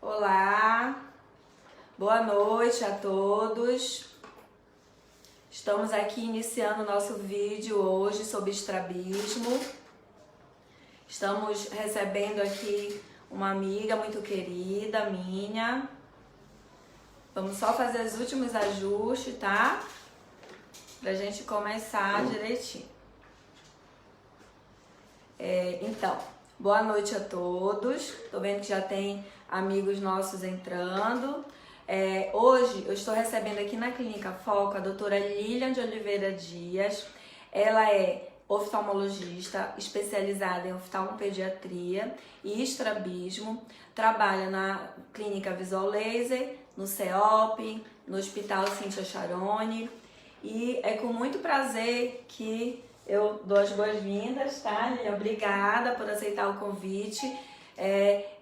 Olá, boa noite a todos. Estamos aqui iniciando o nosso vídeo hoje sobre estrabismo. Estamos recebendo aqui uma amiga muito querida minha. Vamos só fazer os últimos ajustes, tá? Pra gente começar direitinho. Então, boa noite a todos. Tô vendo que já tem amigos nossos entrando. Hoje eu estou recebendo aqui na Clínica Foco a doutora Lilian de Oliveira Dias. Ela é oftalmologista especializada em oftalmopediatria e estrabismo. Trabalha na Clínica Visual Laser, no CEOP, no Hospital Cíntia Charone. E é com muito prazer que eu dou as boas-vindas, tá, Lilian? Obrigada por aceitar o convite.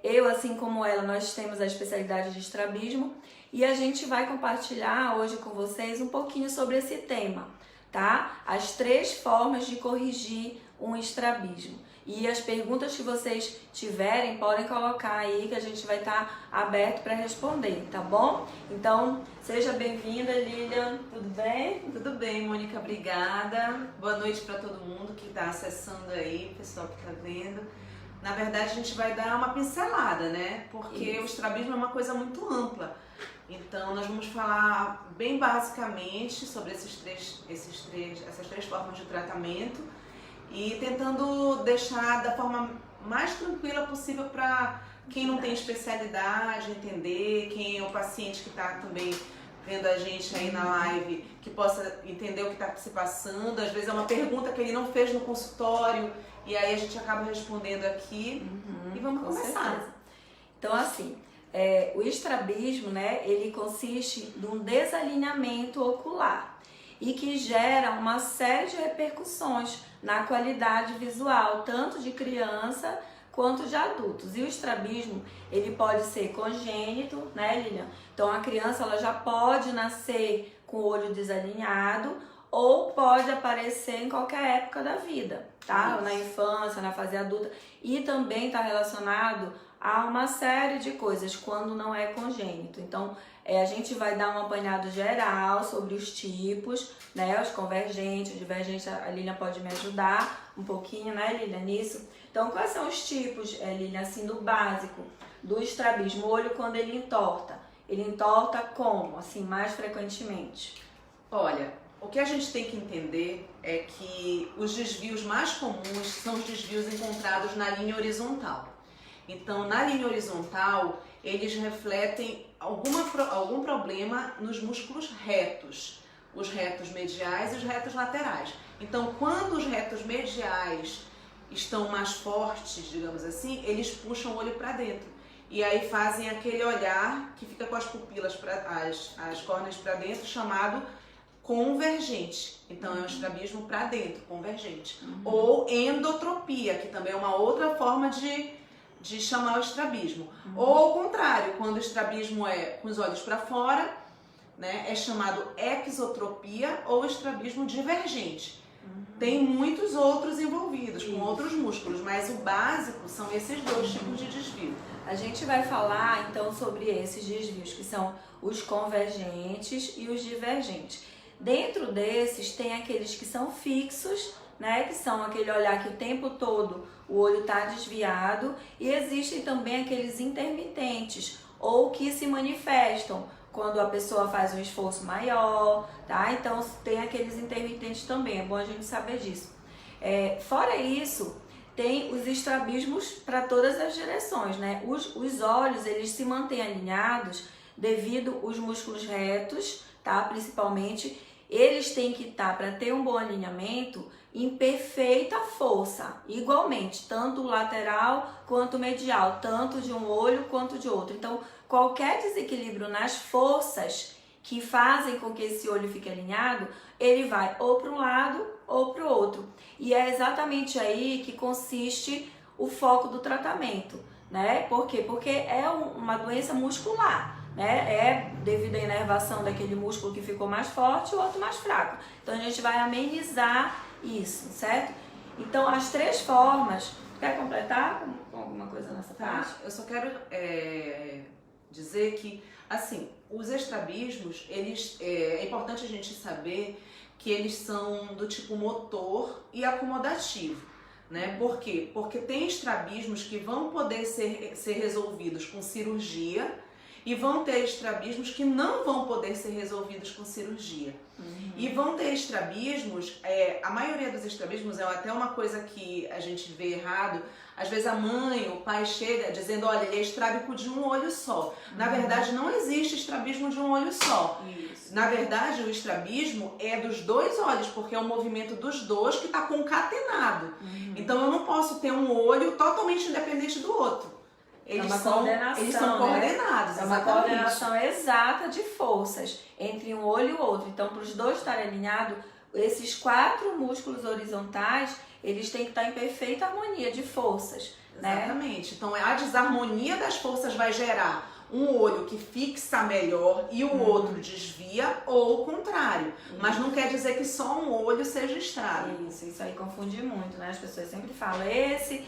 Eu, assim como ela, nós temos a especialidade de estrabismo e a gente vai compartilhar hoje com vocês um pouquinho sobre esse tema, tá? As 3 formas de corrigir um estrabismo. E as perguntas que vocês tiverem, podem colocar aí que a gente vai estar aberto para responder, tá bom? Então, seja bem-vinda, Lilian. Tudo bem? Tudo bem, Mônica, obrigada. Boa noite para todo mundo que está acessando aí, pessoal que está vendo. Na verdade, a gente vai dar uma pincelada, né? Porque o estrabismo é uma coisa muito ampla. Então, nós vamos falar bem basicamente sobre essas três formas de tratamento e tentando deixar da forma mais tranquila possível para quem não tem especialidade entender, quem é o paciente que está também vendo a gente aí na live, que possa entender o que está se passando. Às vezes é uma pergunta que ele não fez no consultório e aí a gente acaba respondendo aqui e vamos começar. Certeza. Então, assim, o estrabismo, né, ele consiste num desalinhamento ocular e que gera uma série de repercussões na qualidade visual, tanto de criança quanto de adultos. E o estrabismo, ele pode ser congênito, né, Lilian? Então a criança ela já pode nascer com o olho desalinhado ou pode aparecer em qualquer época da vida, tá? Na infância, na fase adulta. E também está relacionado a uma série de coisas quando não é congênito. Então, a gente vai dar um apanhado geral sobre os tipos, né? Os convergentes, divergentes, a Lilian pode me ajudar um pouquinho, né, Lilian, nisso. Então, quais são os tipos, Lilian, assim, do básico do estrabismo? O olho quando ele entorta. Ele entorta como, assim, mais frequentemente? Olha, o que a gente tem que entender é que os desvios mais comuns são os desvios encontrados na linha horizontal. Então, na linha horizontal, eles refletem algum problema nos músculos retos, os retos mediais e os retos laterais. Então, quando os retos mediais estão mais fortes, digamos assim, eles puxam o olho para dentro. E aí fazem aquele olhar que fica com as pupilas, as córneas para dentro, chamado convergente. Então, é um estrabismo para dentro, convergente. Ou endotropia, que também é uma outra forma de chamar o estrabismo. Ou ao contrário, quando o estrabismo é com os olhos para fora, né, é chamado exotropia ou estrabismo divergente. Tem muitos outros envolvidos, com outros músculos, mas o básico são esses 2 tipos de desvio. A gente vai falar então sobre esses desvios, que são os convergentes e os divergentes. Dentro desses tem aqueles que são fixos, né, que são aquele olhar que o tempo todo o olho está desviado, e existem também aqueles intermitentes, ou que se manifestam quando a pessoa faz um esforço maior, tá? Então tem aqueles intermitentes também, é bom a gente saber disso. Fora isso, tem os estrabismos para todas as direções, né? Os olhos, eles se mantêm alinhados devido os músculos retos, tá? Principalmente, eles têm que estar, para ter um bom alinhamento, em perfeita força, igualmente, tanto o lateral quanto o medial, tanto de um olho quanto de outro. Então, qualquer desequilíbrio nas forças que fazem com que esse olho fique alinhado, ele vai ou para um lado ou para o outro. E é exatamente aí que consiste o foco do tratamento, né? Por quê? Porque é uma doença muscular, né? É devido à inervação daquele músculo que ficou mais forte e o outro mais fraco. Então a gente vai amenizar isso, certo? Então as 3 formas. Quer completar com alguma coisa nessa parte? Eu só quero dizer que, assim, os estrabismos, é importante a gente saber que eles são do tipo motor e acomodativo, né? Por quê? Porque tem estrabismos que vão poder ser resolvidos com cirurgia e vão ter estrabismos que não vão poder ser resolvidos com cirurgia. E vão ter estrabismos, a maioria dos estrabismos é até uma coisa que a gente vê errado. Às vezes a mãe, o pai chega dizendo, olha, ele é estrábico de um olho só. Na verdade, não existe estrabismo de um olho só. Isso. Na verdade, o estrabismo é dos dois olhos, porque é o movimento dos dois que está concatenado. Então eu não posso ter um olho totalmente independente do outro. Eles são coordenados, é uma coordenação exata de forças entre um olho e o outro. Então, para os dois estarem alinhados, esses 4 músculos horizontais, eles têm que estar em perfeita harmonia de forças. Exatamente. Né? Então, a desarmonia das forças vai gerar um olho que fixa melhor e o outro desvia, ou o contrário. Mas não quer dizer que só um olho seja estrábico. Isso aí confunde muito, né? As pessoas sempre falam, esse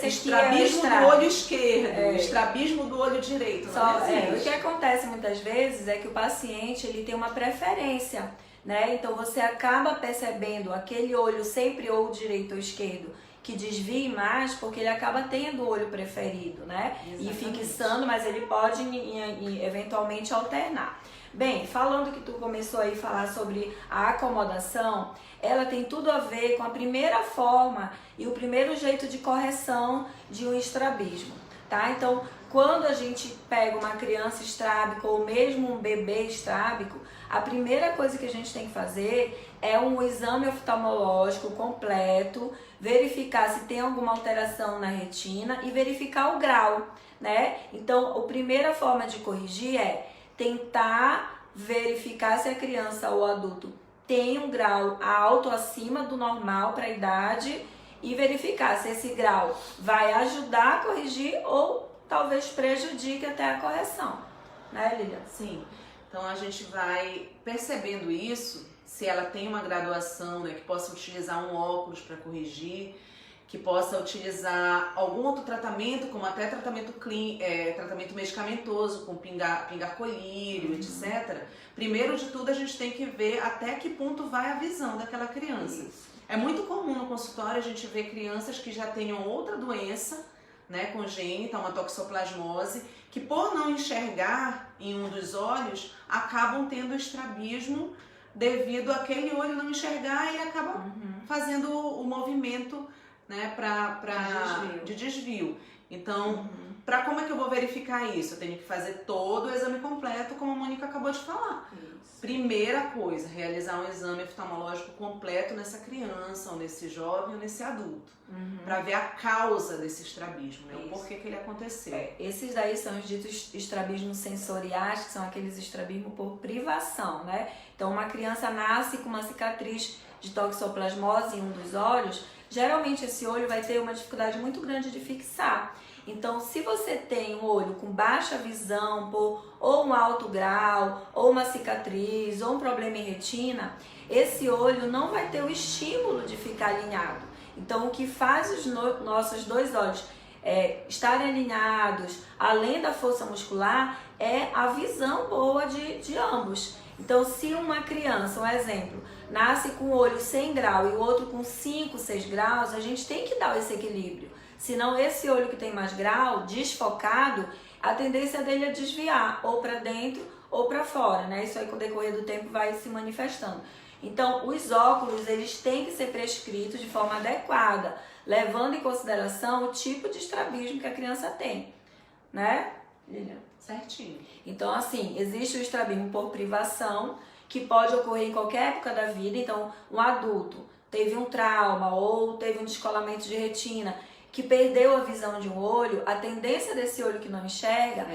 estrabismo do olho esquerdo, estrabismo do olho direito. O que acontece muitas vezes é que o paciente ele tem uma preferência, né? Então você acaba percebendo aquele olho sempre ou direito ou esquerdo que desvie mais porque ele acaba tendo o olho preferido, né? Exatamente. E fixando, mas ele pode eventualmente alternar. Bem, falando que tu começou aí a falar sobre a acomodação, ela tem tudo a ver com a primeira forma e o primeiro jeito de correção de um estrabismo, tá? Então, quando a gente pega uma criança estrábica ou mesmo um bebê estrábico, a primeira coisa que a gente tem que fazer é um exame oftalmológico completo, verificar se tem alguma alteração na retina e verificar o grau, né? Então, a primeira forma de corrigir é tentar verificar se a criança ou adulto tem um grau alto acima do normal para a idade e verificar se esse grau vai ajudar a corrigir ou talvez prejudique até a correção, né, Lilian? Sim, então a gente vai percebendo isso, se ela tem uma graduação, né, que possa utilizar um óculos para corrigir, que possa utilizar algum outro tratamento, como até tratamento medicamentoso, com pingar colírio, etc. Primeiro de tudo, a gente tem que ver até que ponto vai a visão daquela criança. Isso. É muito comum no consultório a gente ver crianças que já tenham outra doença, né, congênita, uma toxoplasmose, que por não enxergar em um dos olhos, acabam tendo estrabismo devido àquele olho não enxergar e acaba fazendo o movimento, né, de desvio. Então, para como é que eu vou verificar isso? Eu tenho que fazer todo o exame completo, como a Mônica acabou de falar. Isso. Primeira coisa, realizar um exame oftalmológico completo nessa criança, ou nesse jovem, ou nesse adulto, para ver a causa desse estrabismo, né? O porquê que ele aconteceu. Esses daí são os ditos estrabismos sensoriais, que são aqueles estrabismos por privação, né? Então, uma criança nasce com uma cicatriz de toxoplasmose em um dos olhos, geralmente esse olho vai ter uma dificuldade muito grande de fixar. Então, se você tem um olho com baixa visão, ou um alto grau, ou uma cicatriz, ou um problema em retina, esse olho não vai ter o estímulo de ficar alinhado. Então, o que faz os nossos dois olhos estarem alinhados, além da força muscular, é a visão boa de ambos. Então, se uma criança, um exemplo, nasce com o olho 100 graus e o outro com 5, 6 graus, a gente tem que dar esse equilíbrio. Senão, esse olho que tem mais grau, desfocado, a tendência dele é desviar, ou para dentro ou para fora, né? Isso aí, com o decorrer do tempo, vai se manifestando. Então, os óculos, eles têm que ser prescritos de forma adequada, levando em consideração o tipo de estrabismo que a criança tem, né, Lilian? Certinho. Então, assim, existe o estrabismo por privação, que pode ocorrer em qualquer época da vida. Então, um adulto teve um trauma ou teve um descolamento de retina, que perdeu a visão de um olho, a tendência desse olho que não enxerga,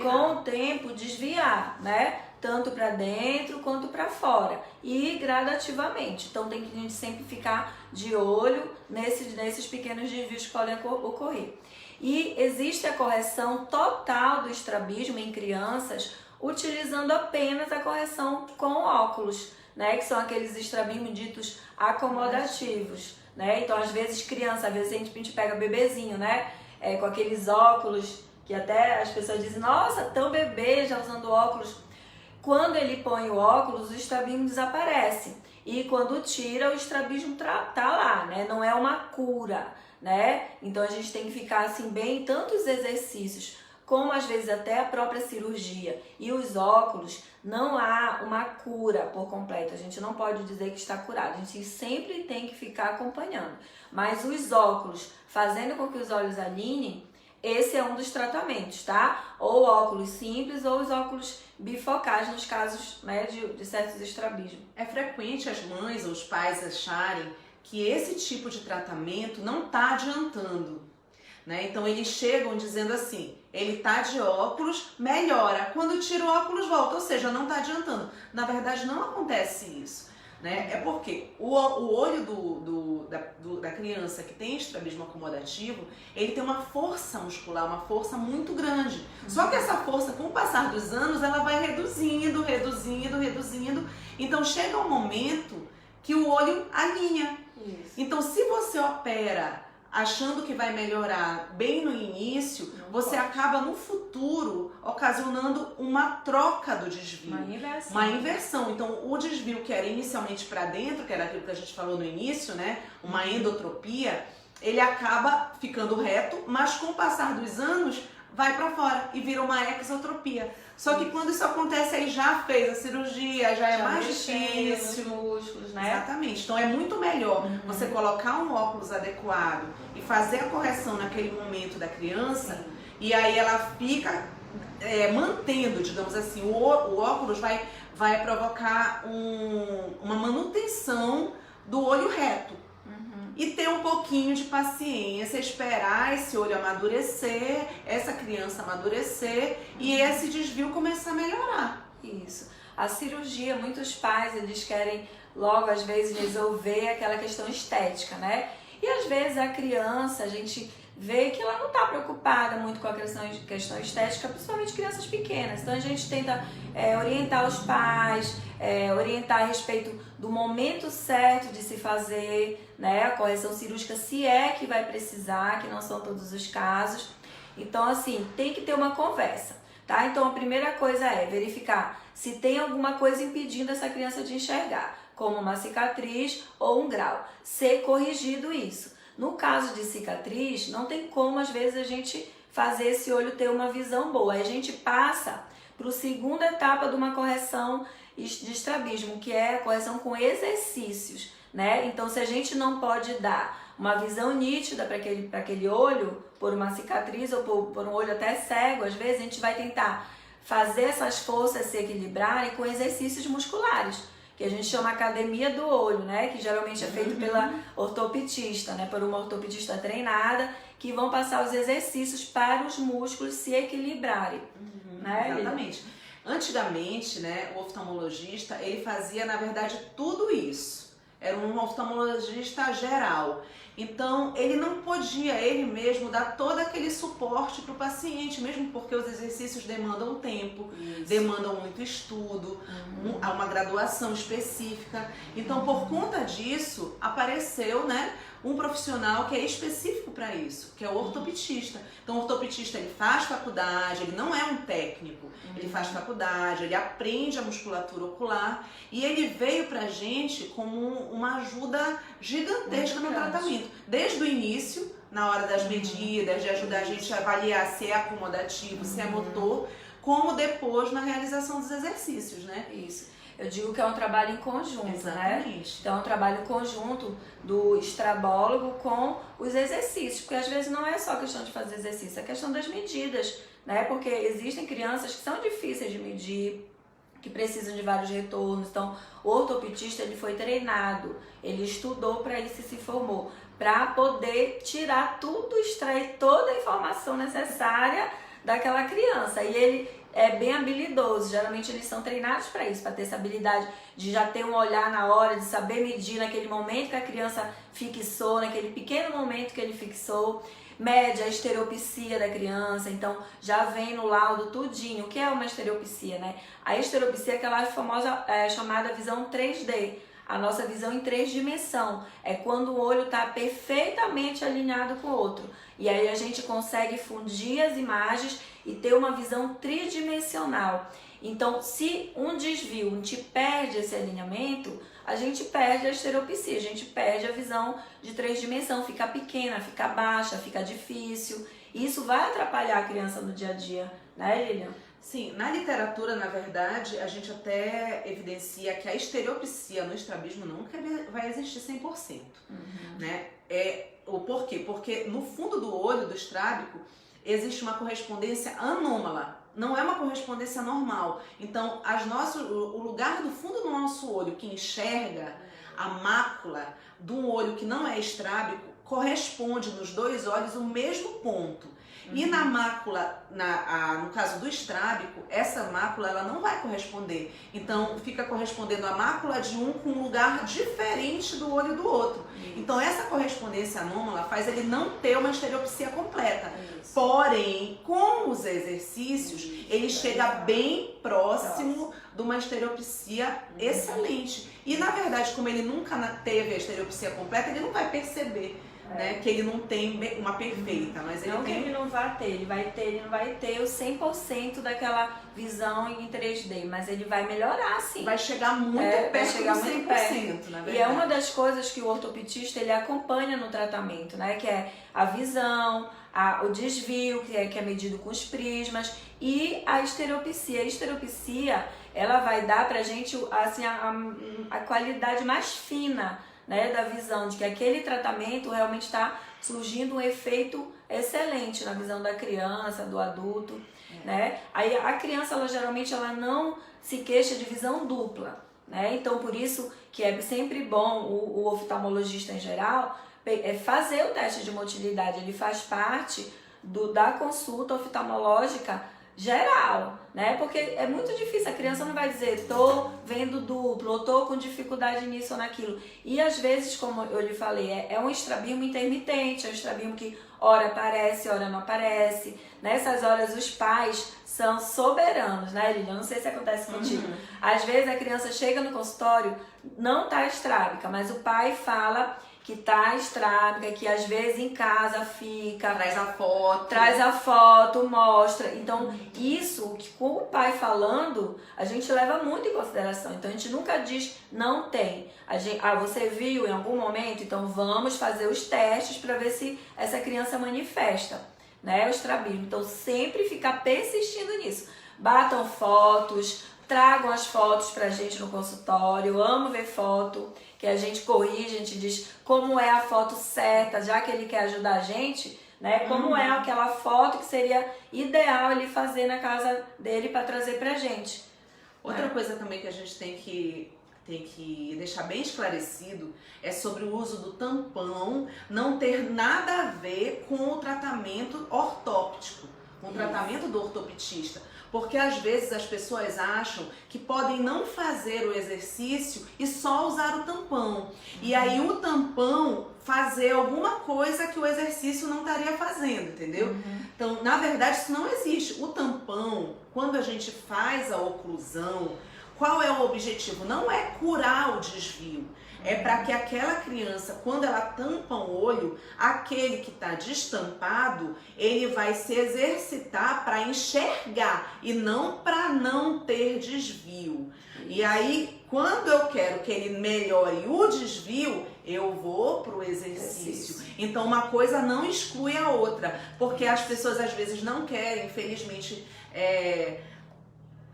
com o tempo, desviar, né? Tanto para dentro quanto para fora, e gradativamente. Então, tem que a gente sempre ficar de olho nesses pequenos desvios que podem ocorrer. E existe a correção total do estrabismo em crianças, utilizando apenas a correção com óculos, né? Que são aqueles estrabismos ditos acomodativos, né? Então, às vezes a gente pega bebezinho, né? Com aqueles óculos que até as pessoas dizem, nossa, tão bebê já usando óculos. Quando ele põe o óculos, o estrabismo desaparece. E quando tira, o estrabismo tá lá, né? Não é uma cura, né? Então a gente tem que ficar assim bem, tanto os exercícios, como às vezes até a própria cirurgia e os óculos, não há uma cura por completo. A gente não pode dizer que está curado, a gente sempre tem que ficar acompanhando. Mas os óculos, fazendo com que os olhos alinhem, esse é um dos tratamentos, tá? Ou óculos simples ou os óculos bifocais nos casos, né, de certos estrabismos. É frequente as mães ou os pais acharem que esse tipo de tratamento não está adiantando, né? Então eles chegam dizendo assim, ele tá de óculos, melhora. Quando tira o óculos, volta, ou seja, não está adiantando. Na verdade, não acontece isso, né? É porque o olho da criança que tem estrabismo acomodativo, ele tem uma força muscular, uma força muito grande. Só que essa força, com o passar dos anos, ela vai reduzindo. Então chega um momento que o olho alinha. Isso. Então se você opera achando que vai melhorar bem no início, você acaba no futuro ocasionando uma troca do desvio. Uma inversão. Então, o desvio que era inicialmente para dentro, que era aquilo que a gente falou no início, né? Uma endotropia, ele acaba ficando reto, mas com o passar dos anos, vai para fora e vira uma exotropia. Só que quando isso acontece, aí já fez a cirurgia, já é mais difícil. Músculos, né? Exatamente. Então é muito melhor você colocar um óculos adequado e fazer a correção naquele momento da criança. Sim. E aí ela fica mantendo, digamos assim, o óculos vai provocar uma manutenção do olho reto. E ter um pouquinho de paciência, esperar esse olho amadurecer, essa criança amadurecer e esse desvio começar a melhorar. Isso. A cirurgia, muitos pais, eles querem logo, às vezes, resolver aquela questão estética, né? E às vezes a criança, a gente vê que ela não está preocupada muito com a questão estética, principalmente crianças pequenas. Então a gente tenta orientar os pais, orientar a respeito do momento certo de se fazer, né, a correção cirúrgica, se é que vai precisar, que não são todos os casos. Então assim, tem que ter uma conversa, tá? Então a primeira coisa é verificar se tem alguma coisa impedindo essa criança de enxergar, como uma cicatriz ou um grau, ser corrigido isso. No caso de cicatriz, não tem como, às vezes, a gente fazer esse olho ter uma visão boa. Aí a gente passa para a segunda etapa de uma correção de estrabismo, que é a correção com exercícios, né? Então, se a gente não pode dar uma visão nítida para aquele olho, por uma cicatriz ou por um olho até cego, às vezes a gente vai tentar fazer essas forças se equilibrarem com exercícios musculares, que a gente chama academia do olho, né? Que geralmente é feito pela ortopedista, né? Por uma ortopedista treinada, que vão passar os exercícios para os músculos se equilibrarem. Né? Exatamente. Antigamente, né, o oftalmologista, ele fazia, na verdade, tudo isso. Era um oftalmologista geral. Então, ele não podia, ele mesmo, dar todo aquele suporte para o paciente, mesmo porque os exercícios demandam tempo, demandam muito estudo, há uma graduação específica. Então, por conta disso, apareceu, né, um profissional que é específico para isso, que é o ortopedista. Então, o ortopedista, ele faz faculdade, ele não é um técnico, ele faz faculdade, ele aprende a musculatura ocular e ele veio pra gente como uma ajuda gigantesca no tratamento. Desde o início, na hora das medidas, de ajudar a gente a avaliar se é acomodativo, se é motor, como depois na realização dos exercícios, né? Isso. Eu digo que é um trabalho em conjunto, exatamente, né? Então é um trabalho em conjunto do estrabólogo com os exercícios, porque às vezes não é só questão de fazer exercício, é questão das medidas, né? Porque existem crianças que são difíceis de medir, que precisam de vários retornos. Então, o ortopedista, ele foi treinado, ele estudou para isso e se formou, para poder tirar tudo, extrair toda a informação necessária daquela criança. E ele é bem habilidoso, geralmente eles são treinados para isso, para ter essa habilidade de já ter um olhar na hora, de saber medir naquele momento que a criança fixou, naquele pequeno momento que ele fixou, mede a estereopsia da criança, então já vem no laudo tudinho. O que é uma estereopsia, né? A estereopsia é aquela famosa chamada visão 3D, a nossa visão em 3 dimensões. É quando o olho está perfeitamente alinhado com o outro. E aí a gente consegue fundir as imagens e ter uma visão tridimensional. Então, se um desvio, a gente perde esse alinhamento, a gente perde a estereopsia, a gente perde a visão de 3 dimensões, fica pequena, fica baixa, fica difícil. E isso vai atrapalhar a criança no dia a dia, né, Lilian? Sim, na literatura, na verdade, a gente até evidencia que a estereopsia no estrabismo nunca vai existir 100%. Né? O porquê? Porque no fundo do olho do estrábico existe uma correspondência anômala, não é uma correspondência normal. Então, o lugar do fundo do nosso olho que enxerga a mácula de um olho que não é estrábico corresponde nos 2 olhos o mesmo ponto. E na mácula, no caso do estrábico, essa mácula ela não vai corresponder. Então, fica correspondendo a mácula de um com um lugar diferente do olho do outro. Então, essa correspondência anômala faz ele não ter uma estereopsia completa. Porém, com os exercícios, ele chega bem próximo de uma estereopsia excelente. E, na verdade, como ele nunca teve a estereopsia completa, ele não vai perceber. Né, que ele não tem uma perfeita, mas ele não tem... que ele não vai ter, ele não vai ter o 100% daquela visão em 3D, mas ele vai melhorar sim. Vai chegar muito perto do 100%, na verdade. E é uma das coisas que o ortopedista ele acompanha no tratamento, né, que é a visão, o desvio, que é medido com os prismas, e a estereopsia. A estereopsia, ela vai dar pra gente assim, a qualidade mais fina, né, da visão, de que aquele tratamento realmente está surgindo um efeito excelente na visão da criança, do adulto, né? Aí a criança, ela geralmente não se queixa de visão dupla, né? Então, por isso que é sempre bom o oftalmologista em geral fazer o teste de motilidade. Ele faz parte da consulta oftalmológica geral, né? Porque é muito difícil, a criança não vai dizer tô vendo duplo, ou tô com dificuldade nisso ou naquilo. E às vezes, como eu lhe falei, é um estrabismo intermitente, é um estrabismo que ora aparece, ora não aparece. Nessas horas os pais são soberanos, né, Lilian? Não sei se acontece contigo. Às vezes a criança chega no consultório, não tá estrábica, mas o pai fala que tá estrábica, que às vezes em casa fica... Traz a foto, mostra. Então, isso, que com o pai falando, a gente leva muito em consideração. Então, a gente nunca diz, não tem. Você viu em algum momento? Então, vamos fazer os testes para ver se essa criança manifesta, né, o estrabismo. Então, sempre ficar persistindo nisso. Batam fotos, tragam as fotos pra gente no consultório. Eu amo ver foto, que a gente corrige, a gente diz como é a foto certa, já que ele quer ajudar a gente, né? Como é aquela foto que seria ideal ele fazer na casa dele para trazer pra gente. Outra coisa também que a gente tem que deixar bem esclarecido é sobre o uso do tampão não ter nada a ver com o tratamento ortóptico, com o tratamento do ortopedista. Porque às vezes as pessoas acham que podem não fazer o exercício e só usar o tampão. E aí o tampão fazer alguma coisa que o exercício não estaria fazendo, entendeu? Então, na verdade, isso não existe. O tampão, quando a gente faz a oclusão, qual é o objetivo? Não é curar o desvio. É para que aquela criança, quando ela tampa o olho, aquele que está destampado, ele vai se exercitar para enxergar e não para não ter desvio. E aí, quando eu quero que ele melhore o desvio, eu vou para o exercício. Então, uma coisa não exclui a outra, porque as pessoas às vezes não querem, infelizmente,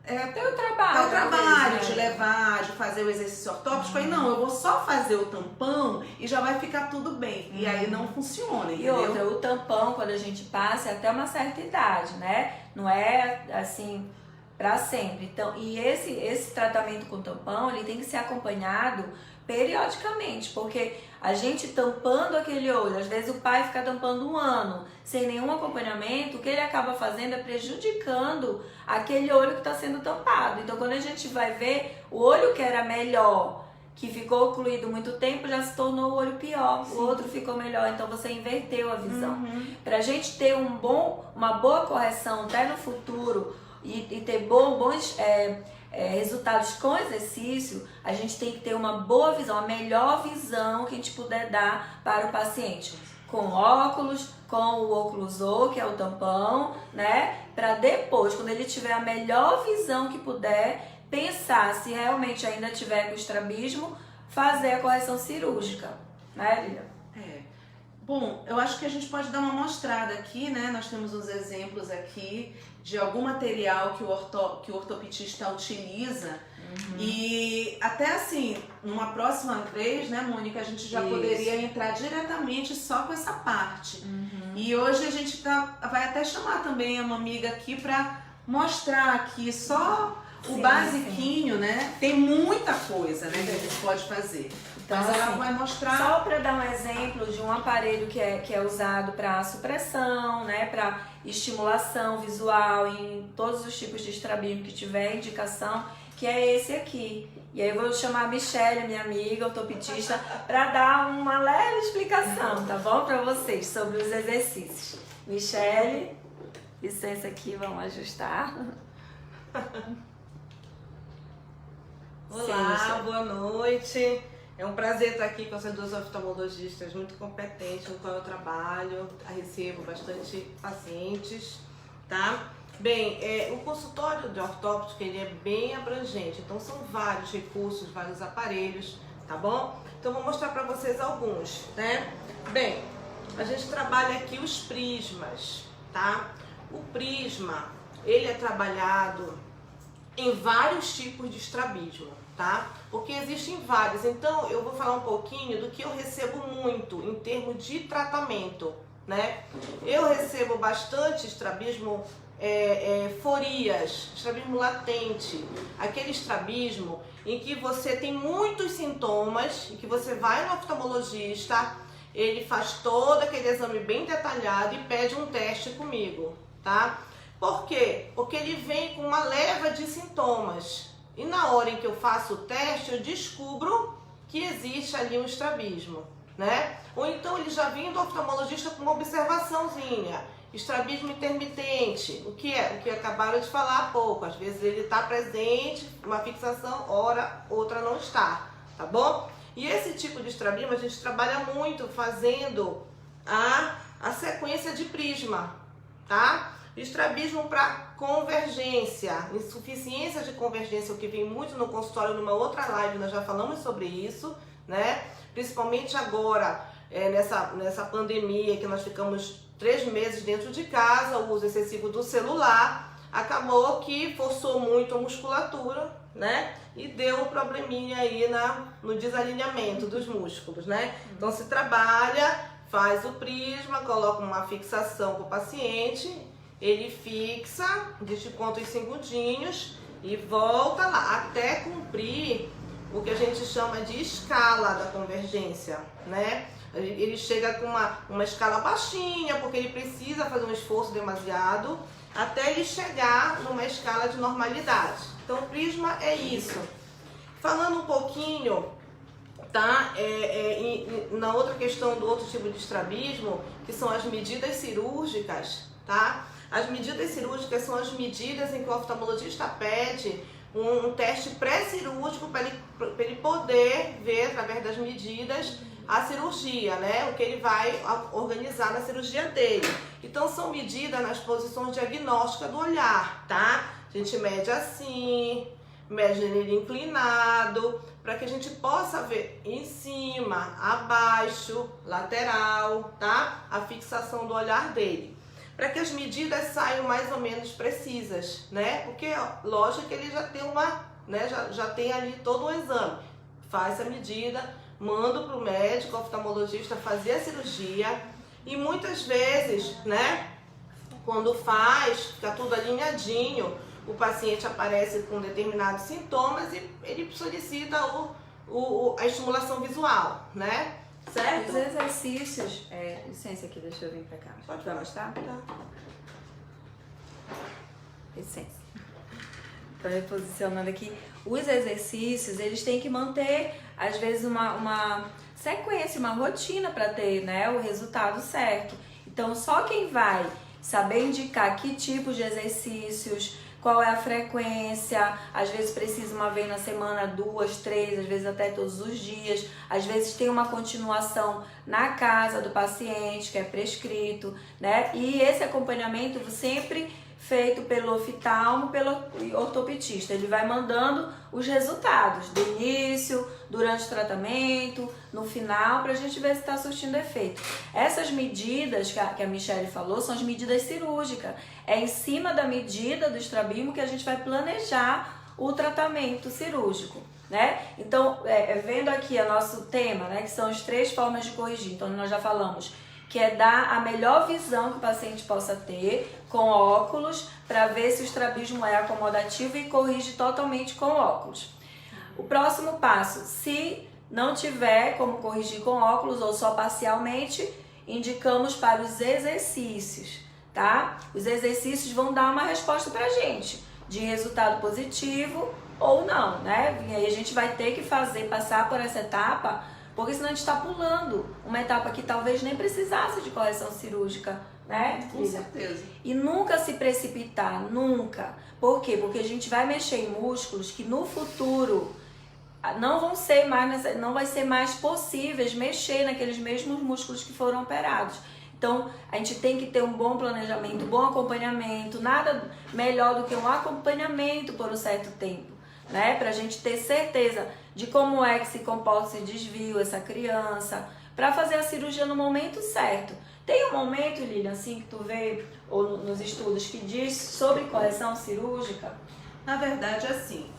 até o trabalho, de levar, de fazer o exercício ortóptico, aí não, eu vou só fazer o tampão e já vai ficar tudo bem. E aí não funciona, entendeu? E outra, o tampão, quando a gente passa, é até uma certa idade, né? Não é assim para sempre. Então, e esse tratamento com tampão, ele tem que ser acompanhado periodicamente, porque a gente tampando aquele olho, às vezes o pai fica tampando 1 ano sem nenhum acompanhamento, o que ele acaba fazendo é prejudicando aquele olho que está sendo tampado. Então, quando a gente vai ver, o olho que era melhor, que ficou ocluído muito tempo, já se tornou o olho pior. Sim. O outro ficou melhor, então você inverteu a visão. Para a gente ter uma boa correção até no futuro e ter bons resultados com exercício, a gente tem que ter uma boa visão, a melhor visão que a gente puder dar para o paciente. Com óculos, com o oclusor, que é o tampão, né? Para depois, quando ele tiver a melhor visão que puder, pensar se realmente ainda tiver com estrabismo, fazer a correção cirúrgica, né, Lilian? Bom, eu acho que a gente pode dar uma mostrada aqui, né? Nós temos uns exemplos aqui de algum material que o ortopedista utiliza. E até assim, numa próxima vez, né, Mônica, a gente já poderia entrar diretamente só com essa parte. E hoje a gente vai até chamar também uma amiga aqui para mostrar aqui só o basiquinho, né? Tem muita coisa, né, que a gente pode fazer. Então, mas ela assim, vai mostrar... Só para dar um exemplo de um aparelho que é usado para supressão, né, para estimulação visual em todos os tipos de estrabismo que tiver indicação, que é esse aqui. E aí eu vou chamar a Michelle, minha amiga ortopedista, para dar uma leve explicação, tá bom? Para vocês sobre os exercícios. Michelle, licença aqui, vamos ajustar. Olá, boa noite. É um prazer estar aqui com essas duas oftalmologistas muito competentes com qual eu trabalho. Recebo bastante pacientes, tá? Bem, o consultório de ortóptica ele é bem abrangente, então são vários recursos, vários aparelhos, tá bom? Então vou mostrar para vocês alguns, né? Bem, a gente trabalha aqui os prismas, tá? O prisma, ele é trabalhado em vários tipos de estrabismo, tá? Porque existem vários, então eu vou falar um pouquinho do que eu recebo muito em termos de tratamento, né? Eu recebo bastante estrabismo, forias, estrabismo latente, aquele estrabismo em que você tem muitos sintomas, e que você vai no oftalmologista, ele faz todo aquele exame bem detalhado e pede um teste comigo, tá? Por quê? Porque ele vem com uma leva de sintomas. E na hora em que eu faço o teste, eu descubro que existe ali um estrabismo, né? Ou então ele já vem do oftalmologista com uma observaçãozinha. Estrabismo intermitente, o que é? O que acabaram de falar há pouco. Às vezes ele está presente, uma fixação, hora, outra não está, tá bom? E esse tipo de estrabismo a gente trabalha muito fazendo a sequência de prisma, tá? Estrabismo para convergência, insuficiência de convergência, o que vem muito no consultório, numa outra live nós já falamos sobre isso, né? Principalmente agora, nessa pandemia que nós ficamos 3 meses dentro de casa, o uso excessivo do celular, acabou que forçou muito a musculatura, né? E deu um probleminha aí no desalinhamento dos músculos, né? Então se trabalha, faz o prisma, coloca uma fixação para o paciente, ele fixa, deixa conta uns segundinhos e volta lá, até cumprir o que a gente chama de escala da convergência, né? Ele chega com uma escala baixinha, porque ele precisa fazer um esforço demasiado, até ele chegar numa escala de normalidade. Então o prisma é isso. Falando um pouquinho, tá? Na outra questão do outro tipo de estrabismo, que são as medidas cirúrgicas, tá? As medidas cirúrgicas são as medidas em que o oftalmologista pede um teste pré-cirúrgico para ele poder ver, através das medidas, a cirurgia, né? O que ele vai organizar na cirurgia dele. Então são medidas nas posições diagnósticas do olhar, tá? A gente mede assim, mede ele inclinado, para que a gente possa ver em cima, abaixo, lateral, tá? A fixação do olhar dele. Para que as medidas saiam mais ou menos precisas, né? Porque, lógico que ele já tem já tem ali todo um exame. Faz a medida, manda para o médico, oftalmologista fazer a cirurgia e muitas vezes, né? Quando faz, fica tudo alinhadinho, o paciente aparece com determinados sintomas e ele solicita a estimulação visual, né? Certo? Os exercícios... licença aqui, deixa eu vir pra cá. Pode mostrar? Tá. Licença. Tô reposicionando aqui. Os exercícios, eles têm que manter, às vezes, uma sequência, uma rotina para ter, né, o resultado certo. Então, só quem vai saber indicar que tipo de exercícios, qual é a frequência, às vezes precisa uma vez na semana, 2, 3, às vezes até todos os dias, às vezes tem uma continuação na casa do paciente, que é prescrito, né? E esse acompanhamento sempre feito pelo oftalmo, pelo ortopedista. Ele vai mandando os resultados do início, durante o tratamento, no final, para a gente ver se está surtindo efeito. Essas medidas que a Michele falou são as medidas cirúrgicas. É em cima da medida do estrabismo que a gente vai planejar o tratamento cirúrgico, né? Então, vendo aqui o nosso tema, né, que são as 3 formas de corrigir. Então, nós já falamos que é dar a melhor visão que o paciente possa ter com óculos, para ver se o estrabismo é acomodativo e corrige totalmente com óculos. O próximo passo, se não tiver como corrigir com óculos ou só parcialmente, indicamos para os exercícios, tá? Os exercícios vão dar uma resposta pra gente, de resultado positivo ou não, né? E aí a gente vai ter que passar por essa etapa, porque senão a gente está pulando uma etapa que talvez nem precisasse de correção cirúrgica, né? Com certeza. E nunca se precipitar, nunca. Por quê? Porque a gente vai mexer em músculos que no futuro não vai ser mais possíveis mexer naqueles mesmos músculos que foram operados. Então, a gente tem que ter um bom planejamento, um bom acompanhamento, nada melhor do que um acompanhamento por um certo tempo, né? Pra gente ter certeza de como é que se comporta esse desvio, essa criança, para fazer a cirurgia no momento certo. Tem um momento, Lilian, assim, que tu vê, ou nos estudos, que diz sobre correção cirúrgica? Na verdade, assim,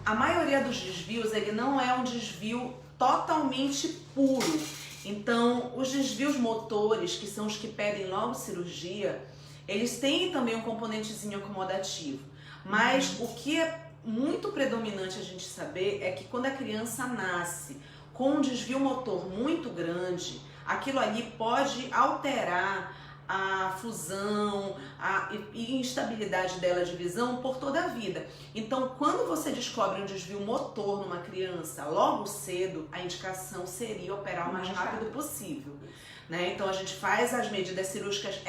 a maioria dos desvios, ele não é um desvio totalmente puro. Então, os desvios motores, que são os que pedem logo cirurgia, eles têm também um componentezinho acomodativo. Mas o que é muito predominante a gente saber é que quando a criança nasce com um desvio motor muito grande, aquilo ali pode alterar a fusão e instabilidade dela de visão por toda a vida. Então, quando você descobre um desvio motor numa criança logo cedo, a indicação seria operar o mais rápido possível, né? Então, a gente faz as medidas cirúrgicas.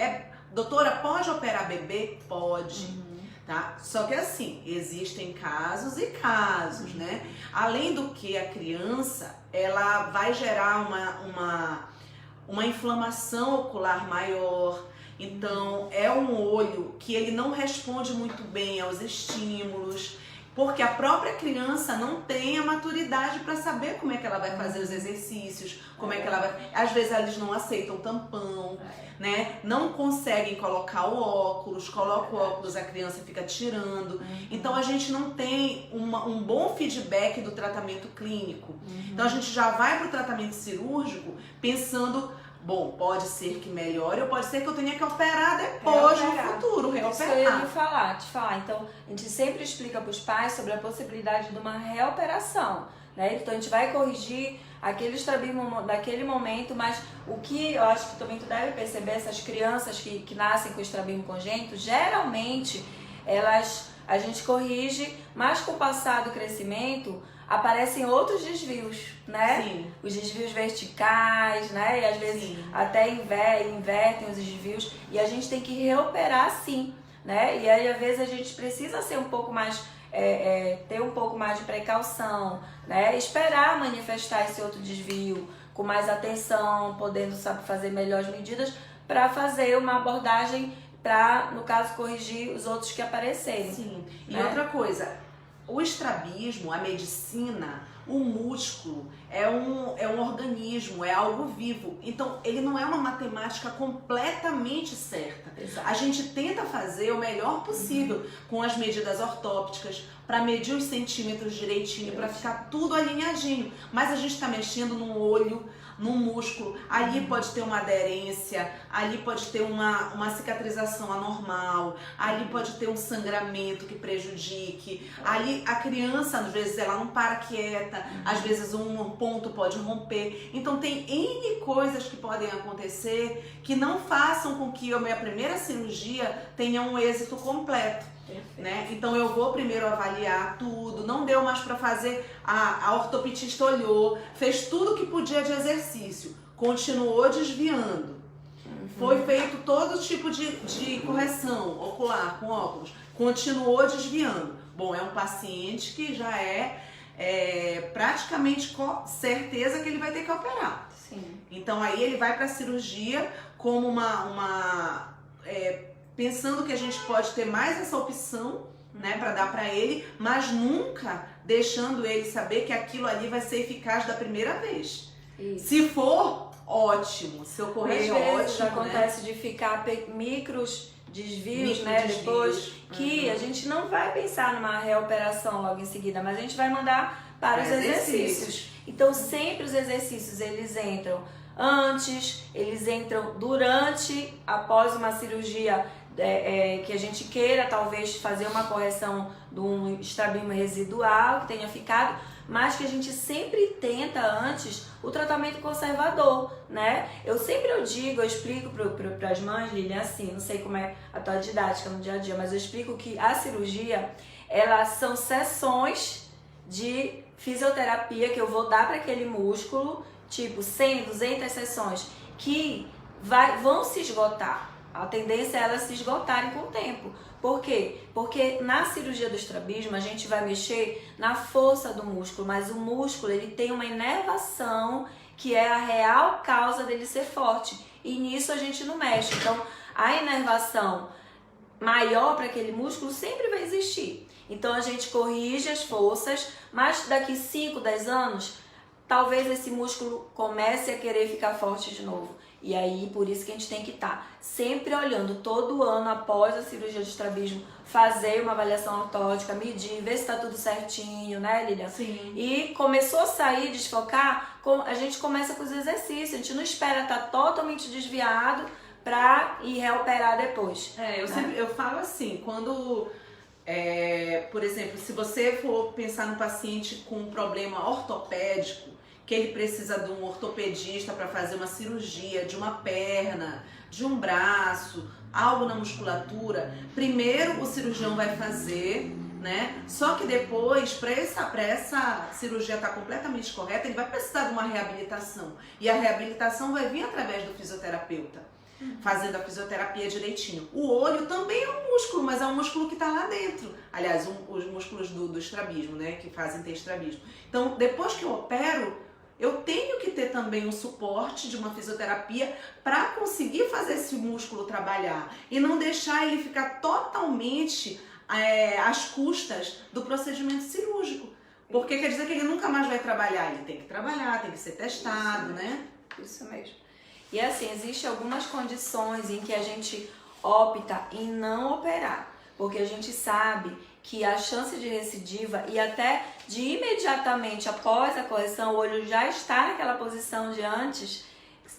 Doutora, pode operar bebê? Pode. Tá? Só que assim, existem casos e casos, né? Além do que a criança, ela vai gerar uma inflamação ocular maior. Então, é um olho que ele não responde muito bem aos estímulos, porque a própria criança não tem a maturidade para saber como é que ela vai fazer os exercícios, como é que ela vai... Às vezes eles não aceitam tampão, né? Não conseguem colocar o óculos, coloca o óculos, a criança fica tirando. Então a gente não tem um bom feedback do tratamento clínico. Então a gente já vai para o tratamento cirúrgico pensando, bom, pode ser que melhore ou pode ser que eu tenha que operar depois, no futuro, reoperar. Isso eu ia te falar. Então, a gente sempre explica para os pais sobre a possibilidade de uma reoperação, né? Então, a gente vai corrigir aquele estrabismo daquele momento, mas o que eu acho que também tu deve perceber, essas crianças que nascem com estrabismo congênito, geralmente, a gente corrige, mas com o passar do crescimento, aparecem outros desvios, né? Sim. Os desvios verticais, né? E às vezes até invertem os desvios. E a gente tem que reoperar sim, né? E aí às vezes a gente precisa ser um pouco mais, ter um pouco mais de precaução, né? Esperar manifestar esse outro desvio com mais atenção, podendo fazer melhores medidas para fazer uma abordagem para, no caso, corrigir os outros que aparecerem. Sim. E né? outra coisa, o estrabismo, a medicina, o músculo é um organismo, é algo vivo. Então, ele não é uma matemática completamente certa. Exato. A gente tenta fazer o melhor possível com as medidas ortópticas, para medir os centímetros direitinho, para ficar tudo alinhadinho. Mas a gente está mexendo no olho, no músculo, ali pode ter uma aderência, ali pode ter uma cicatrização anormal, ali pode ter um sangramento que prejudique, ali a criança, às vezes, ela não para quieta, às vezes um ponto pode romper. Então tem N coisas que podem acontecer que não façam com que a minha primeira cirurgia tenha um êxito completo. Né? Então eu vou primeiro avaliar tudo, não deu mais para fazer, a ortopedista olhou, fez tudo que podia de exercício, continuou desviando. foi feito todo tipo de correção ocular com óculos, continuou desviando. Bom, é um paciente que já é praticamente certeza que ele vai ter que operar. Sim. Então aí ele vai para a cirurgia como pensando que a gente pode ter mais essa opção, né, para dar para ele, mas nunca deixando ele saber que aquilo ali vai ser eficaz da primeira vez. Isso. Se for, ótimo. Se ocorrer, Às vezes ótimo, acontece de ficar micros desvios, Micro né? desvios. Depois que a gente não vai pensar numa reoperação logo em seguida, mas a gente vai mandar para os exercícios. Então sempre os exercícios eles entram antes, eles entram durante, após uma cirurgia que a gente queira talvez fazer uma correção de um estrabismo residual que tenha ficado, mas que a gente sempre tenta antes o tratamento conservador, né? Eu explico para as mães, Lilian, assim, não sei como é a tua didática no dia a dia, mas eu explico que a cirurgia, elas são sessões de fisioterapia que eu vou dar para aquele músculo, tipo 100, 200 sessões, que vão se esgotar. A tendência é elas se esgotarem com o tempo. Por quê? Porque na cirurgia do estrabismo a gente vai mexer na força do músculo, mas o músculo ele tem uma inervação que é a real causa dele ser forte. E nisso a gente não mexe. Então a inervação maior para aquele músculo sempre vai existir. Então a gente corrige as forças, mas daqui 5, 10 anos, talvez esse músculo comece a querer ficar forte de novo. E aí, por isso que a gente tem que estar sempre olhando todo ano após a cirurgia de estrabismo, fazer uma avaliação ortótica, medir, ver se está tudo certinho, né, Lilian? Sim. E começou a sair, desfocar, a gente começa com os exercícios, a gente não espera estar totalmente desviado para ir reoperar depois. Eu falo assim, quando, por exemplo, se você for pensar no paciente com um problema ortopédico, que ele precisa de um ortopedista para fazer uma cirurgia de uma perna, de um braço, algo na musculatura, primeiro o cirurgião vai fazer, né? Só que depois, para essa cirurgia estar completamente correta, ele vai precisar de uma reabilitação. E a reabilitação vai vir através do fisioterapeuta, fazendo a fisioterapia direitinho. O olho também é um músculo, mas é um músculo que está lá dentro. Aliás, os músculos do estrabismo, né? Que fazem ter estrabismo. Então, depois que eu opero, eu tenho que ter também um suporte de uma fisioterapia para conseguir fazer esse músculo trabalhar e não deixar ele ficar totalmente às custas do procedimento cirúrgico. Porque quer dizer que ele nunca mais vai trabalhar. Ele tem que trabalhar, tem que ser testado, né? Isso mesmo. E assim, existem algumas condições em que a gente opta em não operar, porque a gente sabe que a chance de recidiva e até de imediatamente após a correção o olho já estar naquela posição de antes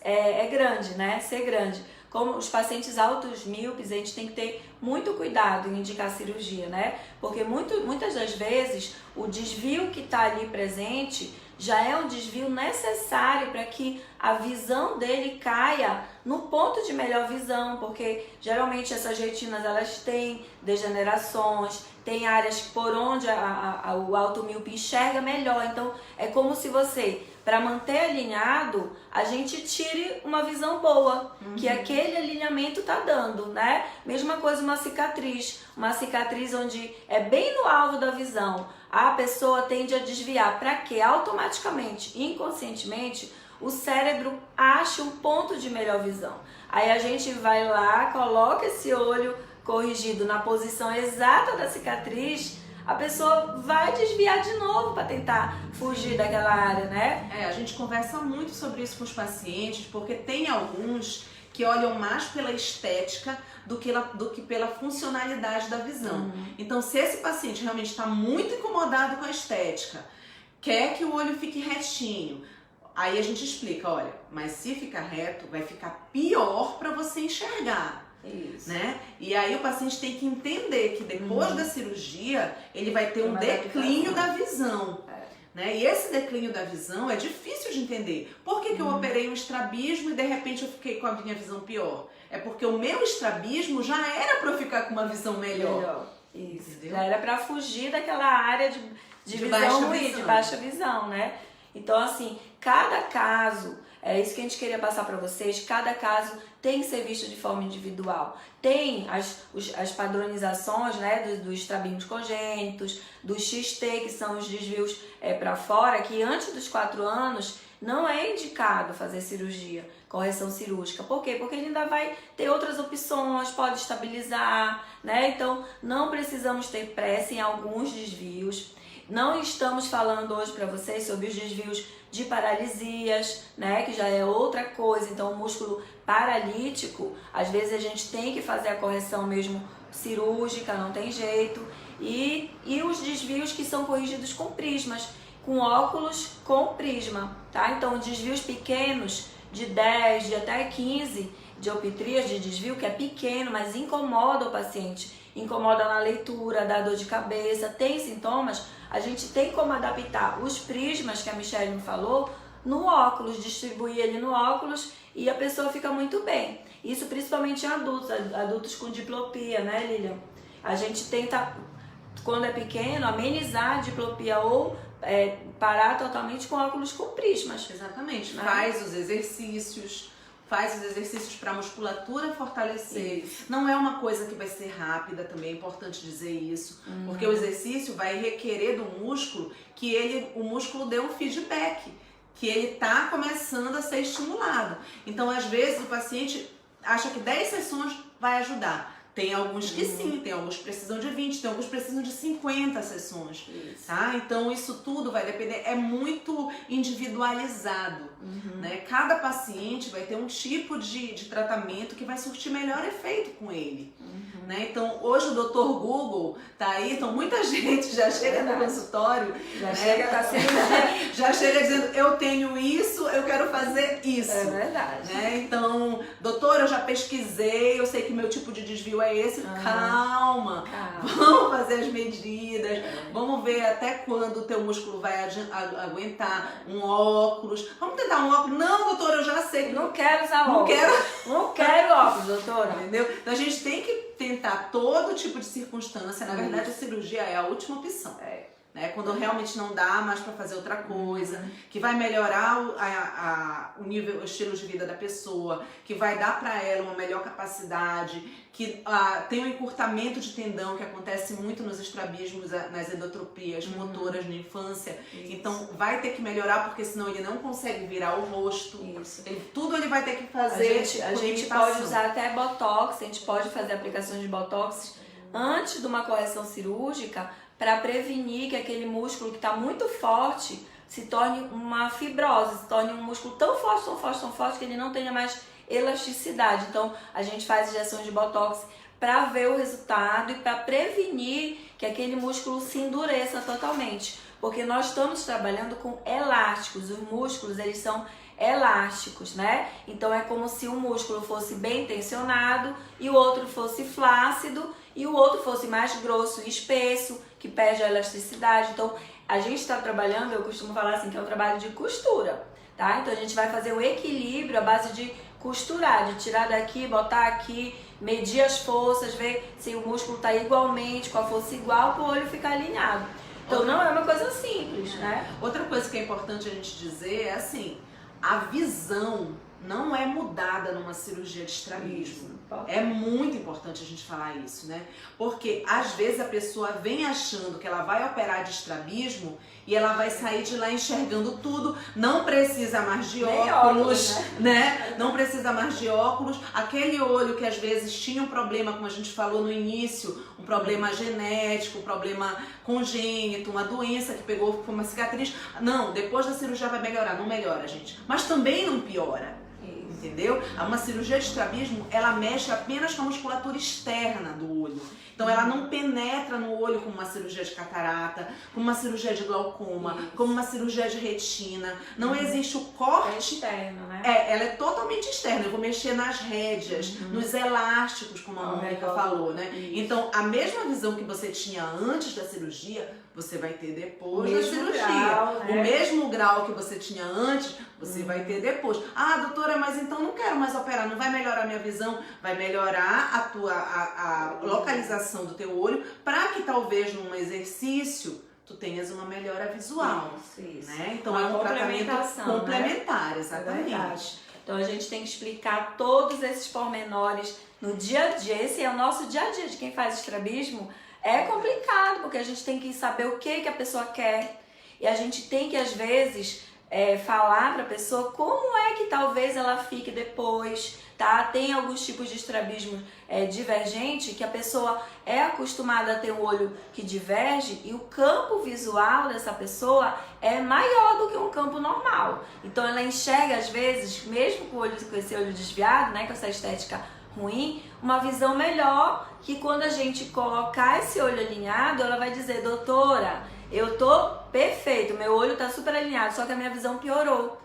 é grande, né? Ser grande. Como os pacientes altos míopes, a gente tem que ter muito cuidado em indicar cirurgia, né? Porque muitas das vezes o desvio que está ali presente já é um desvio necessário para que a visão dele caia no ponto de melhor visão, porque geralmente essas retinas elas têm degenerações, tem áreas por onde o alto míope enxerga melhor. Então é como se você, para manter alinhado, a gente tire uma visão boa, que aquele alinhamento tá dando, né? Mesma coisa uma cicatriz onde é bem no alvo da visão, a pessoa tende a desviar. Para quê? Automaticamente, inconscientemente, o cérebro acha um ponto de melhor visão. Aí a gente vai lá, coloca esse olho corrigido na posição exata da cicatriz, a pessoa vai desviar de novo para tentar fugir daquela área, né? A gente conversa muito sobre isso com os pacientes, porque tem alguns que olham mais pela estética do que pela funcionalidade da visão. Então, se esse paciente realmente está muito incomodado com a estética, quer que o olho fique retinho, aí a gente explica, olha, mas se ficar reto, vai ficar pior para você enxergar. Isso. Né? E aí o paciente tem que entender que depois da cirurgia ele vai ter um declínio da visão. Né? E esse declínio da visão é difícil de entender. Por que eu operei um estrabismo e de repente eu fiquei com a minha visão pior? É porque o meu estrabismo já era para eu ficar com uma visão melhor. Isso. Entendeu? Já era para fugir daquela área de visão ruim, de baixa visão, né? Então, assim, cada caso é isso que a gente queria passar para vocês. Cada caso tem que ser visto de forma individual. Tem as padronizações, né, dos estrabismos congênitos, dos XT, que são os desvios para fora, que antes dos 4 anos não é indicado fazer cirurgia, correção cirúrgica. Por quê? Porque ele ainda vai ter outras opções, pode estabilizar, né? Então, não precisamos ter pressa em alguns desvios. Não estamos falando hoje para vocês sobre os desvios de paralisias, né? Que já é outra coisa. Então, o músculo paralítico, às vezes a gente tem que fazer a correção mesmo cirúrgica, não tem jeito. E os desvios que são corrigidos com prismas, com óculos com prisma, tá? Então, desvios pequenos, de 10, de até 15 dioptrias de desvio, que é pequeno, mas incomoda o paciente, incomoda na leitura, dá dor de cabeça, tem sintomas, a gente tem como adaptar os prismas que a Michelle me falou no óculos, distribuir ele no óculos e a pessoa fica muito bem. Isso principalmente em adultos com diplopia, né, Lilian? A gente tenta, quando é pequeno, amenizar a diplopia ou parar totalmente com óculos com prismas. Exatamente. Né? Faz os exercícios para a musculatura fortalecer. Isso. Não é uma coisa que vai ser rápida, também é importante dizer isso, porque o exercício vai requerer do músculo que o músculo dê um feedback, que ele está começando a ser estimulado. Então, às vezes, o paciente acha que 10 sessões vai ajudar. Tem alguns que sim, tem alguns que precisam de 20, tem alguns que precisam de 50 sessões, tá? Então isso tudo vai depender, é muito individualizado, né? Cada paciente vai ter um tipo de tratamento que vai surtir melhor efeito com ele, né? Então hoje o Dr. Google tá aí, então muita gente já chega no consultório, já chega dizendo, eu tenho isso, eu quero fazer isso. É verdade. Né? Então, doutor, eu já pesquisei, eu sei que meu tipo de desvio é esse, calma, vamos fazer as medidas, vamos ver até quando o teu músculo vai aguentar um óculos, vamos tentar um óculos, não doutor, eu já sei que não quero usar óculos, não quero óculos, doutora, entendeu? Então a gente tem que tentar todo tipo de circunstância, na verdade a cirurgia é a última opção. Né? Quando realmente não dá mais para fazer outra coisa, que vai melhorar o nível, o estilo de vida da pessoa, que vai dar para ela uma melhor capacidade, que tem um encurtamento de tendão que acontece muito nos estrabismos, nas endotropias motoras na infância. Isso. Então vai ter que melhorar, porque senão ele não consegue virar o rosto. Tudo ele vai ter que fazer. A gente pode usar até botox, a gente pode fazer aplicações de botox antes de uma correção cirúrgica, para prevenir que aquele músculo que está muito forte se torne uma fibrose, se torne um músculo tão forte, tão forte, tão forte que ele não tenha mais elasticidade. Então a gente faz injeções de botox para ver o resultado e para prevenir que aquele músculo se endureça totalmente, porque nós estamos trabalhando com elásticos, os músculos eles são elásticos, né? Então é como se um músculo fosse bem tensionado e o outro fosse flácido e o outro fosse mais grosso e espesso, que perde a elasticidade. Então a gente está trabalhando, eu costumo falar assim, que é um trabalho de costura, tá? Então a gente vai fazer o equilíbrio à base de costurar, de tirar daqui, botar aqui, medir as forças, ver se o músculo está igualmente, com a força igual, para o olho ficar alinhado. Então não é uma coisa simples, né? Outra coisa que é importante a gente dizer é assim, a visão não é mudada numa cirurgia de estrabismo. É muito importante a gente falar isso, né? Porque às vezes a pessoa vem achando que ela vai operar de estrabismo e ela vai sair de lá enxergando tudo, não precisa mais de óculos, né? Não precisa mais de óculos. Aquele olho que às vezes tinha um problema, como a gente falou no início, um problema genético, um problema congênito, uma doença que pegou, foi uma cicatriz. Não, depois da cirurgia vai melhorar. Não melhora, gente. Mas também não piora. Entendeu? Uma cirurgia de estrabismo, ela mexe apenas com a musculatura externa do olho. Então ela não penetra no olho como uma cirurgia de catarata, como uma cirurgia de glaucoma, como uma cirurgia de retina. Não existe o corte. É externo, né? Ela é totalmente externa. Eu vou mexer nas rédeas, nos elásticos, como a Mônica falou, né? Então a mesma visão que você tinha antes da cirurgia, você vai ter depois da cirurgia. Grau, né? O mesmo grau que você tinha antes, você vai ter depois. Ah, doutora, mas então não quero mais operar, não vai melhorar a minha visão, vai melhorar a localização do teu olho, para que talvez num exercício tu tenhas uma melhora visual. Isso. Né? Então Uma é um tratamento complementação, complementar, né? exatamente. É verdade. Então a gente tem que explicar todos esses pormenores no dia a dia. Esse é o nosso dia a dia de quem faz estrabismo. É complicado, porque a gente tem que saber o que a pessoa quer. E a gente tem que, às vezes, falar para a pessoa como é que talvez ela fique depois, tá? Tem alguns tipos de estrabismo divergente que a pessoa é acostumada a ter um olho que diverge e o campo visual dessa pessoa é maior do que um campo normal. Então ela enxerga, às vezes, mesmo com esse olho desviado, né, com essa estética ruim, uma visão melhor, que quando a gente colocar esse olho alinhado, ela vai dizer: doutora, eu tô perfeito, meu olho tá super alinhado, só que a minha visão piorou.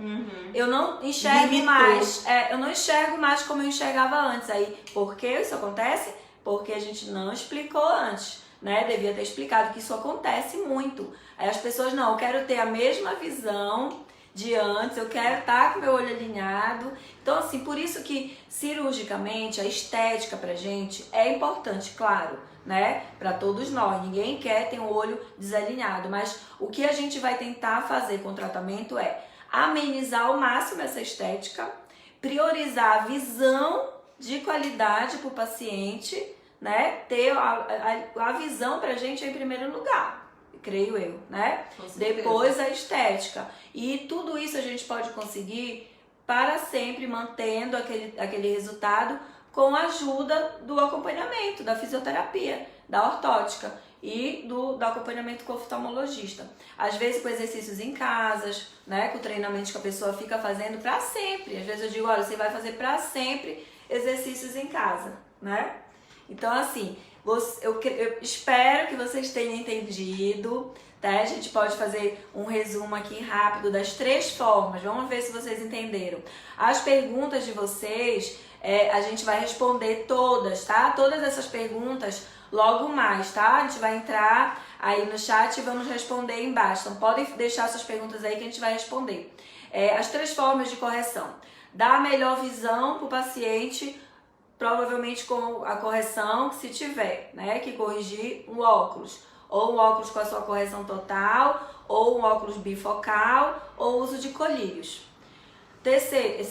Eu não enxergo mais, eu não enxergo mais como eu enxergava antes. Aí, por que isso acontece? Porque a gente não explicou antes, né? Devia ter explicado que isso acontece muito. Aí as pessoas, não, eu quero ter a mesma visão de antes, eu quero estar com meu olho alinhado. Então, assim, por isso que cirurgicamente a estética pra gente é importante, claro, né? Pra todos nós. Ninguém quer ter um olho desalinhado, mas o que a gente vai tentar fazer com o tratamento é amenizar ao máximo essa estética, priorizar a visão de qualidade pro paciente, né? Ter a visão pra gente em primeiro lugar, creio eu, né? Depois a estética. E tudo isso a gente pode conseguir para sempre mantendo aquele resultado com a ajuda do acompanhamento, da fisioterapia, da ortótica e do acompanhamento com o oftalmologista. Às vezes com exercícios em casas, né? Com treinamentos que a pessoa fica fazendo para sempre. Às vezes eu digo, olha, você vai fazer para sempre exercícios em casa, né? Então, assim, eu espero que vocês tenham entendido, tá? A gente pode fazer um resumo aqui rápido das 3 formas. Vamos ver se vocês entenderam. As perguntas de vocês, a gente vai responder todas, tá? Todas essas perguntas logo mais, tá? A gente vai entrar aí no chat e vamos responder embaixo. Então, podem deixar suas perguntas aí que a gente vai responder. As 3 formas de correção. Dar a melhor visão para o paciente, provavelmente com a correção, se tiver, né, que corrigir um óculos, ou um óculos com a sua correção total, ou um óculos bifocal, ou uso de colírios.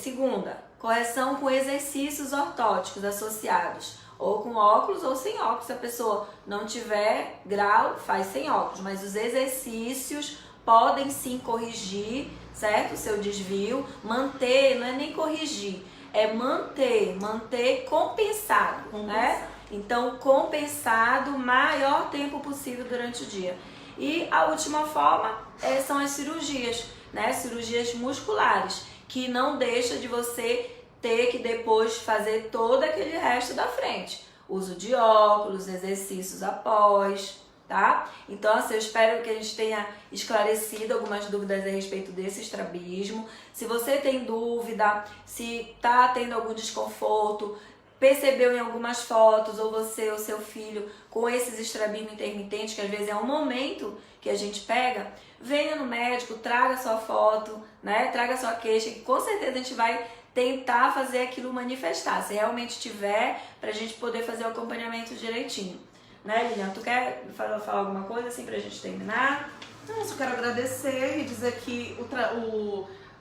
Segunda, correção com exercícios ortóticos associados, ou com óculos ou sem óculos. Se a pessoa não tiver grau, faz sem óculos, mas os exercícios podem sim corrigir, certo? O seu desvio, manter, não é nem corrigir, é manter compensado, né? Então, compensado o maior tempo possível durante o dia. E a última forma são as cirurgias, né? Cirurgias musculares, que não deixa de você ter que depois fazer todo aquele resto da frente. Uso de óculos, exercícios após, tá? Então, assim, eu espero que a gente tenha esclarecido algumas dúvidas a respeito desse estrabismo. Se você tem dúvida, se tá tendo algum desconforto, percebeu em algumas fotos, ou você ou seu filho com esses estrabismo intermitentes, que às vezes é um momento que a gente pega, venha no médico, traga sua foto, né? Traga sua queixa, que com certeza a gente vai tentar fazer aquilo manifestar, se realmente tiver, pra gente poder fazer o acompanhamento direitinho. Né, Lilian? Tu quer falar alguma coisa assim pra gente terminar? Não, eu só quero agradecer e dizer que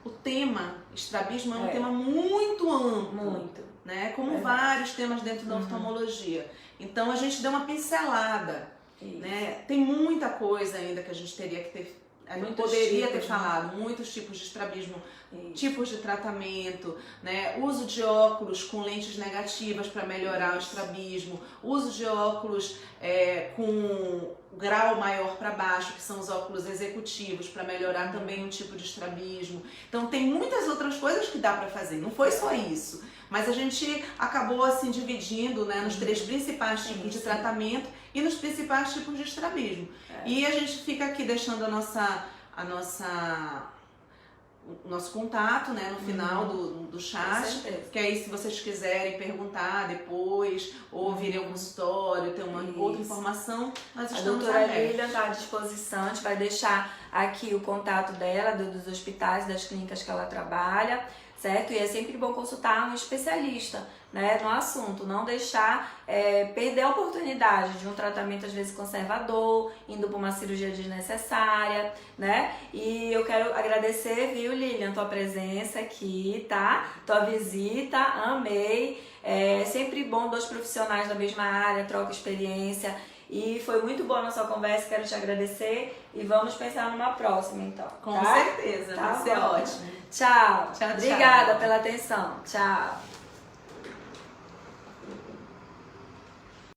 o tema estrabismo é um tema muito amplo. Muito. Né? Como vários temas dentro da oftalmologia. Então a gente deu uma pincelada. Né? Tem muita coisa ainda que a gente teria que ter. A gente poderia ter falado, muitos tipos de estrabismo, tipos de tratamento, né? Uso de óculos com lentes negativas para melhorar o estrabismo, uso de óculos com grau maior para baixo, que são os óculos executivos, para melhorar também o tipo de estrabismo. Então tem muitas outras coisas que dá para fazer, não foi só isso. Mas a gente acabou assim dividindo, né, nos 3 principais tipos de tratamento e nos principais tipos de estrabismo. E a gente fica aqui deixando o nosso contato, né, no final do chat, que aí se vocês quiserem perguntar depois, ou virem ao consultório, ter uma outra informação, nós estamos abertos. A doutora Lilian está à disposição, a gente vai deixar aqui o contato dela, dos hospitais, das clínicas que ela trabalha. certo? E é sempre bom consultar um especialista, né, no assunto, não deixar perder a oportunidade de um tratamento às vezes conservador, indo para uma cirurgia desnecessária, né? E eu quero agradecer, viu, Lilian, tua presença aqui, tá? Tua visita, amei. É sempre bom dois profissionais da mesma área, troca experiência. E foi muito boa a nossa conversa, quero te agradecer e vamos pensar numa próxima, então. Com tá? certeza, Tá vai ser bom. ótimo. Tchau. Tchau, tchau. Obrigada pela atenção. Tchau.